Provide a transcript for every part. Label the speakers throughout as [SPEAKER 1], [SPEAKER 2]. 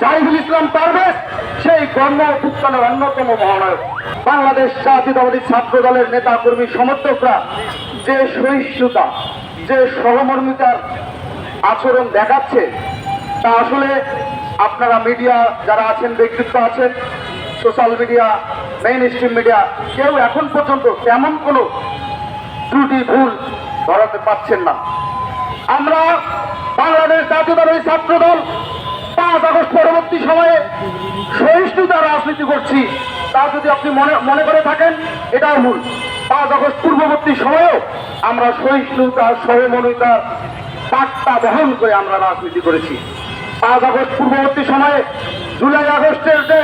[SPEAKER 1] জাহিদুল ইসলাম পারভেজ সেই গণ অভ্যুত্থানের অন্যতম মহানায়ক। বাংলাদেশ জাতীয়তাবাদী ছাত্র দলের নেতা কর্মী সমর্থকরা যে সহিষ্ণুতা, যে সহমর্মিতার আচরণ দেখাচ্ছে, তা আসলে আপনারা মিডিয়া যারা আছেন, ব্যক্তিত্ব আছেন, social media, main stream media, কেউ এখন পর্যন্ত তেমন কোনো ত্রুটি ভুল ধরাতে পারছেন না। আমরা বাংলাদেশ জাতীয়তাবাদী ছাত্র দল 5 আগস্ট পরবর্তী সময়ে সহিষ্ণুতার রাজনীতি করছি, তা যদি আপনি মনে করে থাকেন, এটাও ভুল। 5 আগস্ট পূর্ববর্তী সময়েও আমরা সহিষ্ণুতা, সহমর্মিতার বার্তা বহন করে আমরা রাজনীতি করেছি। 5 আগস্ট পূর্ববর্তী সময়ে জুলাই আগস্টের যে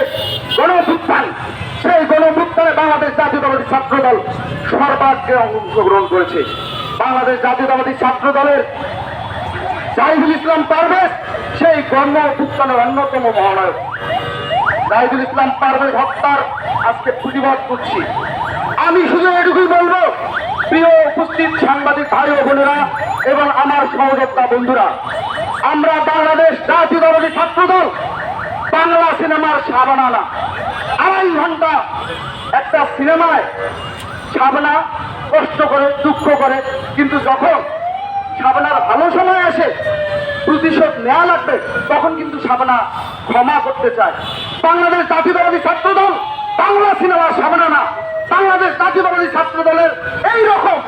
[SPEAKER 1] গণঅভ্যুত্থান, সেই গণঅভ্যুত্থানে বাংলাদেশ জাতীয়তাবাদী ছাত্র দল সর্বাগ্রে অংশগ্রহণ করেছে। বাংলাদেশ জাতীয়তাবাদী ছাত্র দলের জাহিদুল ইসলাম পারভেজ সেই গণ অভ্যুত্থানের অন্যতম মহানায়ক। জাহিদুল ইসলাম পারভেজ হত্যার আজকে প্রতিবাদ করছি। আমি শুধু এটুকুই বলবো, প্রিয় উপস্থিত সাংবাদিক ভাই ও বোনেরা এবং আমার সহযোদ্ধা বন্ধুরা, আমরা বাংলাদেশ জাতীয়তাবাদী ছাত্র দল বাংলা সিনেমার শাবানা না। 2.5 ঘন্টা একটা সিনেমায় শাবানা কষ্ট করে, দুঃখ করে, কিন্তু যখন শাবানার ভালো সময় আসে, প্রতিশোধ নেওয়া লাগবে, তখন কিন্তু শাবানা ক্ষমা করতে চায়। বাংলাদেশ জাতীয়তাবাদী ছাত্র দল বাংলা সিনেমার শাবানা না। বাংলাদেশ জাতীয়তাবাদী ছাত্র দলের এইরকম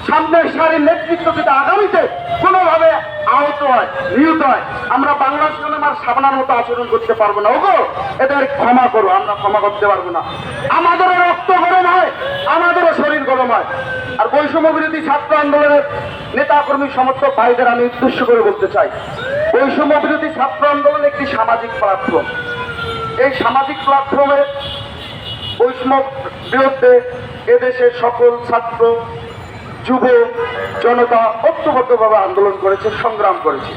[SPEAKER 1] সামনের সারির নেতৃত্ব যদি আগামীতে কোনোভাবে আহত হয়, নিহত হয়, আমরা বাংলা সিনেমার শাবানার মতো আচরণ করতে পারবো না। ওগো, এদের ক্ষমা করো, আমরা ক্ষমা করতে পারবো না। আমাদেরও রক্ত গরম হয়, আমাদেরও শরীর গরম হয়। আর বৈষম্য বিরোধী ছাত্র আন্দোলনের নেতা কর্মী সমর্থক ভাইদের আমি উদ্দেশ্য করে বলতে চাই, বৈষম্য বিরোধী ছাত্র আন্দোলন একটি সামাজিক প্ল্যাটফর্ম। এই সামাজিক প্ল্যাটফর্মে বৈষম্য বিরুদ্ধে এদেশের সকল ছাত্র, যুব জনতা ঐক্যবদ্ধভাবে আন্দোলন করেছে, সংগ্রাম করেছে।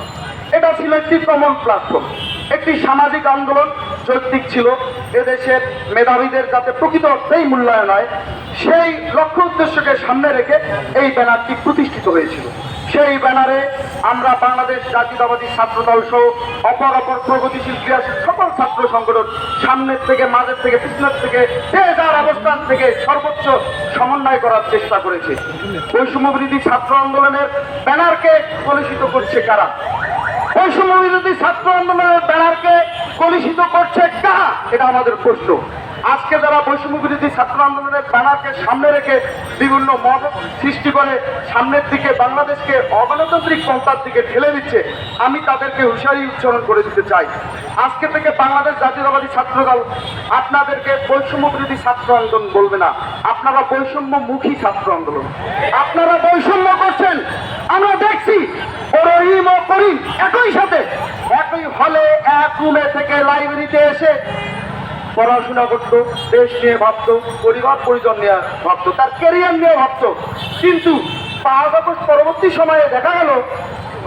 [SPEAKER 1] এটা ছিল একটি কমন প্ল্যাটফর্ম, একটি সামাজিক আন্দোলন, যৌক্তিক ছিল। এদেশের মেধাবীদের যাতে প্রকৃত অর্থেই মূল্যায়ন হয়, সেই লক্ষ্য উদ্দেশ্যকে সামনে রেখে এই ব্যানারটি প্রতিষ্ঠিত হয়েছিল। সেই ব্যানারে আমরা বাংলাদেশ জাতীয়তাবাদী ছাত্র দল সহ অপর প্রগতিশীল ক্রিয়াশীল সকল ছাত্র সংগঠন সামনের থেকে, মাঝের থেকে, পিছনের থেকে, যে যার অবস্থান থেকে সর্বোচ্চ সমন্বয় করার চেষ্টা করেছে। বৈষম্য বিরোধী ছাত্র আন্দোলনের ব্যানারকে কলুষিত করছে কারা? বৈষম্য বিরোধী ছাত্র আন্দোলনের ব্যানারকে কলুষিত করছে কারা? এটা আমাদের প্রশ্ন। আজকে যারা বৈষম্য বিরোধী ছাত্র আন্দোলনের ব্যানারকে সামনে রেখে বিভিন্ন মত সৃষ্টি করে সামনের দিকে বাংলাদেশকে অগণতান্ত্রিক পন্থার দিকে ঠেলে দিচ্ছে, আমি তাদেরকে হুঁশিয়ারি উচ্চারণ করে দিতে চাই। আজকে থেকে বাংলাদেশ জাতীয়তাবাদী ছাত্র দল আপনাদেরকে বৈষম্য বিরোধী ছাত্র আন্দোলন বলবে না, আপনারা বৈষম্যমুখী ছাত্র আন্দোলন। আপনারা বৈষম্য করছেন, আমরা দেখছি। রহিম ও করিম একই সাথে, একই হলে, এক রুমে থেকে লাইব্রেরিতে এসে পড়াশোনা করতো, দেশ নিয়ে ভাবতো, পরিবার পরিজন নিয়ে ভাবতো, তার ক্যারিয়ার নিয়ে ভাবতো। কিন্তু 5 আগস্ট পরবর্তী সময়ে দেখা গেল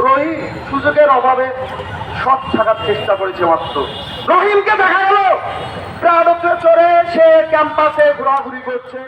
[SPEAKER 1] রহিম সুযোগের অভাবে সব থাকার চেষ্টা করেছে মাত্র। রহিমকে দেখা গেল প্রাডতে চড়ে সে ক্যাম্পাসে ঘোরাঘুরি করছে।